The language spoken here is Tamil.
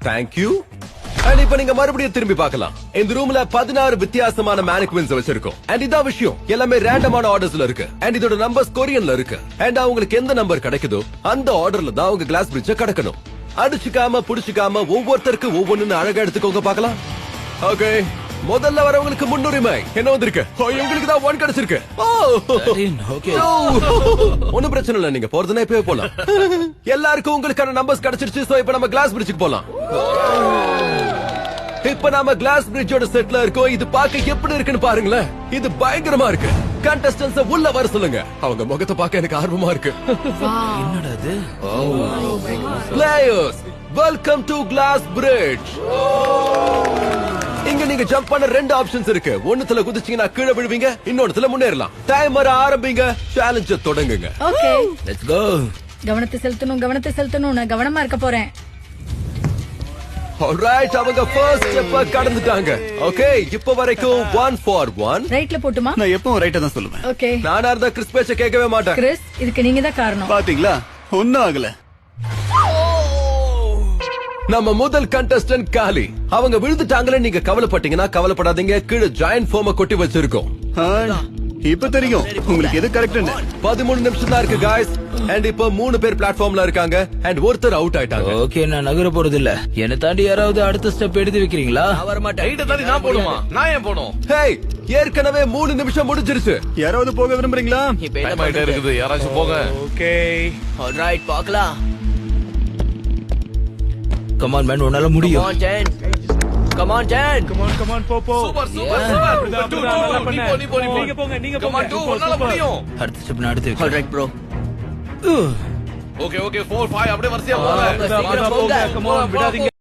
தேங்க்யூ. அண்ட் இப்ப நீங்க மறுபடியும் திரும்பி பார்க்கலாம். இந்த ரூம்ல 16 வித்தியாசமான மேனிக்வின்ஸ் வச்சிருக்கோம். அண்ட் இதான் விஷயம், எல்லாமே ரேண்டமான ஆர்டர்ஸ்ல இருக்கு. அண்ட் இதோட நம்பர்ஸ் கொரியன்ல இருக்கு. அண்ட் அவங்களுக்கு எந்த நம்பர் கிடைக்குதோ அந்த ஆர்டர்ல தான் அவங்க கிளாஸ் பிரிட்ஜ கடக்கணும். அடிச்சுக்காம புடிச்சுக்காம ஒவ்வொருத்தருக்கு ஒவ்வொன்னு அழகா எடுத்துக்கோங்க பார்க்கலாம். ஓகே, முதல்ல வரவங்களுக்கு முன்னுரிமை. என்ன வந்திருக்கு? உங்களுக்கு தான் 1 கிடைச்சிருக்கு. ஒன்னும் பிரச்சனை இல்ல, நீங்க போறதுன்னா இப்பவே போலாம். எல்லாருக்கும் உங்களுக்கான நம்பர்ஸ் கிடைச்சிருச்சு. சோ இப்ப நம்ம கிளாஸ் பிரிட்ஜுக்கு போலாம். இப்ப நாம கிளாஸ் பிரிட்ஜோட செட்ல இருக்கோம். இது பார்க்க எப்படி இருக்குன்னு பாருங்களேன். இது பயங்கரமா இருக்கு. கண்டஸ்டன்ட்ஸ் உள்ள வர சொல்லுங்க. அவங்க முகத்தை பார்க்க எனக்கு ஆர்வமா இருக்கு. என்னடா இது? Players, welcome to glass bridge. இங்க நீங்க ஜம்ப் பண்ண 2 ஆப்ஷன்ஸ் இருக்கு. ஒண்ணுத்துல குதிச்சீங்கன்னா கீழே விழுவீங்க, இன்னொன்னுல முன்னேறலாம். டைமர் ஆரம்பிங்க, சேலஞ்ச தொடங்குங்க. Okay, let's go. கவனத்தை செலுத்தணும். நான் கவனமா இருக்க போறேன். ஆல்ரைட், அவங்க ஃபர்ஸ்ட் ஸ்டெப்ப கடந்துட்டாங்க. ஓகே, இப்ப வரைக்கும் 1 for 1. ரைட்ல போட்டுமா? நான் எப்பவும் ரைட்டா தான் சொல்லுவேன். ஓகே, நானா இருந்தா கிறிஸ் பேச்ச கேட்கவே மாட்டேன். கிறிஸ், இதுக்கு நீங்க தான் காரணம். பாத்தீங்களா, ஒன்னும் ஆகல. நம்ம முதல் கண்டஸ்டன்ட் காலி. அவங்க விழுந்துட்டாங்களே நீங்க கவலைப்பட்டீங்கன்னா கவலைப்படாதீங்க. கீழே ஜாயிண்ட் ஃபோம கொட்டி வச்சிருக்கோம். இப்ப தெரியும் உங்களுக்கு எது கரெக்ட்னு. 13 நிமிஷம் தான் இருக்கு गाइस. அண்ட் இப்ப 3 பேர் பிளாட்ஃபார்ம்ல இருக்காங்க. அண்ட் ஒருத்தர் அவுட் ஆயிட்டாங்க. ஓகே, நான் நகர போறது இல்ல. என்ன தாண்டி யாராவது அடுத்த ஸ்டெப் எடுத்து வைக்கிறீங்களா? வர மாட்டேன். நான் போடுமா? நான் ஏன் போணும்? ஹேய், ஏற்கனவே 3 நிமிஷம் முடிஞ்சிருச்சு. யாராவது போக விரும்புறீங்களா? இப்ப டைம் ஆயிட்டே இருக்குது. யாராச்சும் போங்க. ஓகே, ஆல்ரைட், பார்க்கலாம். கம் ஆன் மேன், உன்னால முடியும். கம் ஆன் ஜென். சூப்பர். நீ போ. Come on, do. உன்னால முடியும். அடுத்த ஸ்டெப் நான் எடுத்து வைக்கிறேன். Alright bro. ஓகே 4 5 அப்படியே வரிசையா போங்க. சீக்கிரம் போங்க. விடாதீங்க.